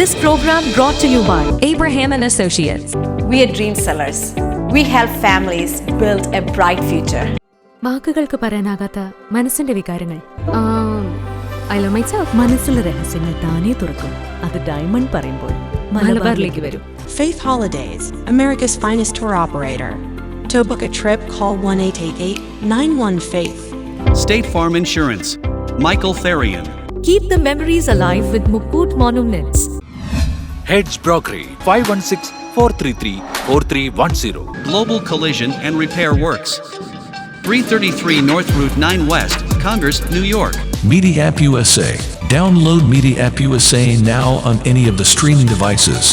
This program brought to you by Abraham and Associates. We are dream sellers. We help families build a bright future. വാക്കുകൾക്ക് പറയാനാകാത്ത മനസ്സിന്റെ വികാരങ്ങൾ. I love myself. മനസ്സിലെ രഹസ്യങ്ങൾ താനേ തുറക്കും. അത് ഡയമണ്ട് പറയുമ്പോൾ മലബാറിലേക്ക് വരും. Faith Holidays, America's finest tour operator. To book a trip, call 1-888-91-FAITH. State Farm Insurance. Michael Therian. Keep the memories alive with Mukut Monuments. Hedge Brokery 516-433-4310. Global Collision and Repair Works. 333 North Route 9 West, Congress, New York. Media App USA. Download Media App USA now on any of the streaming devices.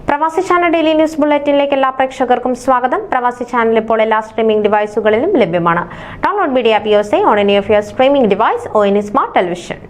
പ്രവാസി channel daily news ബുള്ളറ്റിനിലേക്ക് എല്ലാ പ്രേക്ഷകർക്കും സ്വാഗതം. പ്രവാസി channel ഇപ്പോൾ എല്ലാ streaming ഡിവൈസുകളിലും ലഭ്യമാണ്. Download media app USA on any of your streaming device or any smart television.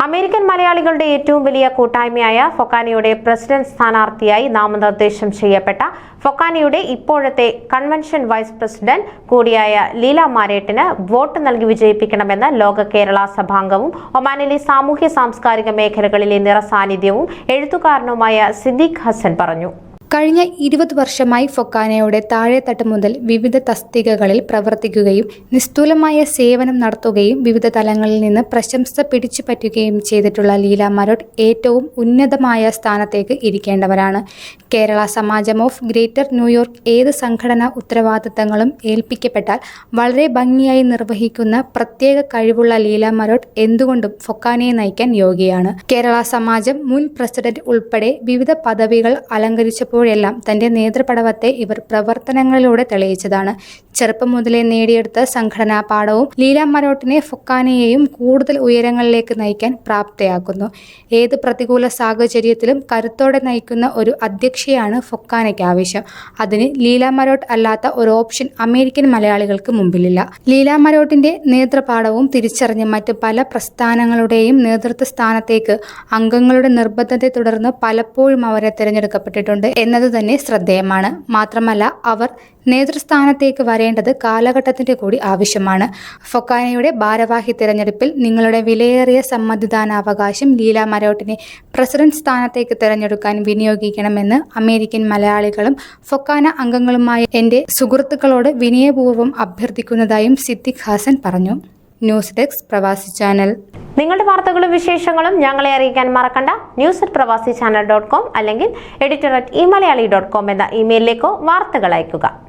American മലയാളികളുടെ ഏറ്റവും വലിയ കൂട്ടായ്മയായ ഫൊക്കാനയുടെ പ്രസിഡന്റ് സ്ഥാനാർത്ഥിയായി നാമനിർദ്ദേശം ചെയ്യപ്പെട്ട ഫൊക്കാനയുടെ ഇപ്പോഴത്തെ കൺവെൻഷൻ വൈസ് പ്രസിഡന്റ് കൂടിയായ ലീല മാരേട്ടിന് വോട്ട് നൽകി വിജയിപ്പിക്കണമെന്ന് ലോക കേരള സഭാംഗവും ഒമാനിലെ സാമൂഹ്യ സാംസ്കാരിക മേഖലകളിലെ നിറസാന്നിധ്യവും എഴുത്തുകാരനുമായ സിദ്ദീഖ് ഹസൻ പറഞ്ഞു. കഴിഞ്ഞ 20 വർഷമായി ഫൊക്കാനയുടെ താഴെത്തട്ട് മുതൽ വിവിധ തസ്തികകളിൽ പ്രവർത്തിക്കുകയും നിസ്തൂലമായ സേവനം നടത്തുകയും വിവിധ തലങ്ങളിൽ നിന്ന് പ്രശംസ പിടിച്ചുപറ്റുകയും ചെയ്തിട്ടുള്ള ലീല മാരോട്ട് ഏറ്റവും ഉന്നതമായ സ്ഥാനത്തേക്ക് ഇരിക്കേണ്ടവരാണ്. കേരള സമാജം ഓഫ് ഗ്രേറ്റർ ന്യൂയോർക്ക് ഏത് സംഘടനാ ഉത്തരവാദിത്തങ്ങളും ഏൽപ്പിക്കപ്പെട്ടാൽ വളരെ ഭംഗിയായി നിർവഹിക്കുന്ന പ്രത്യേക കഴിവുള്ള ലീല മാരോട്ട് എന്തുകൊണ്ടും ഫൊക്കാനയെ നയിക്കാൻ യോഗ്യയാണ്. കേരള സമാജം മുൻ പ്രസിഡന്റ് ഉൾപ്പെടെ വിവിധ പദവികൾ അലങ്കരിച്ചപ്പോൾ െല്ലാം തന്റെ നേതൃപടവത്തെ ഇവർ പ്രവർത്തനങ്ങളിലൂടെ തെളിയിച്ചതാണ്. ചെറുപ്പം മുതലേ നേടിയെടുത്ത സംഘടനാ പാഠവും ലീല മാരോട്ടിനെ ഫൊക്കാനയെയും കൂടുതൽ ഉയരങ്ങളിലേക്ക് നയിക്കാൻ പ്രാപ്തയാക്കുന്നു. ഏത് പ്രതികൂല സാഹചര്യത്തിലും കരുത്തോടെ നയിക്കുന്ന ഒരു അധ്യക്ഷയാണ് ഫൊക്കാനയ്ക്ക് ആവശ്യം. അതിന് ലീല മാരോട്ട് അല്ലാത്ത ഒരു ഓപ്ഷൻ അമേരിക്കൻ മലയാളികൾക്ക് മുമ്പിലില്ല. ലീല മാരോട്ടിന്റെ നേതൃപാഠവും തിരിച്ചറിഞ്ഞ് മറ്റ് പല പ്രസ്ഥാനങ്ങളുടെയും നേതൃത്വ സ്ഥാനത്തേക്ക് അംഗങ്ങളുടെ നിർബന്ധത്തെ തുടർന്ന് പലപ്പോഴും അവരെ തിരഞ്ഞെടുക്കപ്പെട്ടിട്ടുണ്ട് എന്നത് തന്നെ ശ്രദ്ധേയമാണ്. മാത്രമല്ല അവർ നേതൃസ്ഥാനത്തേക്ക് വരേണ്ടത് കാലഘട്ടത്തിന്റെ കൂടി ആവശ്യമാണ്. ഫൊക്കാനയുടെ ഭാരവാഹി തിരഞ്ഞെടുപ്പിൽ നിങ്ങളുടെ വിലയേറിയ സമ്മതിദാനാവകാശം ലീല മാരോട്ടിനെ പ്രസിഡന്റ് സ്ഥാനത്തേക്ക് തിരഞ്ഞെടുക്കാൻ വിനിയോഗിക്കണമെന്ന് അമേരിക്കൻ മലയാളികളും ഫൊക്കാന അംഗങ്ങളുമായ എന്റെ സുഹൃത്തുക്കളോട് വിനയപൂർവ്വം അഭ്യർത്ഥിക്കുന്നതായും സിദ്ദീഖ് ഹസൻ പറഞ്ഞു. ന്യൂസ് ഡെസ്ക് പ്രവാസി ചാനൽ. നിങ്ങളുടെ വാർത്തകളും വിശേഷങ്ങളും ഞങ്ങളെ അറിയിക്കാൻ മറക്കണ്ട. news@pravasichannel.com അല്ലെങ്കിൽ editor@eMalayali.com എന്ന ഇമെയിലിലേക്കോ വാർത്തകൾ അയക്കുക.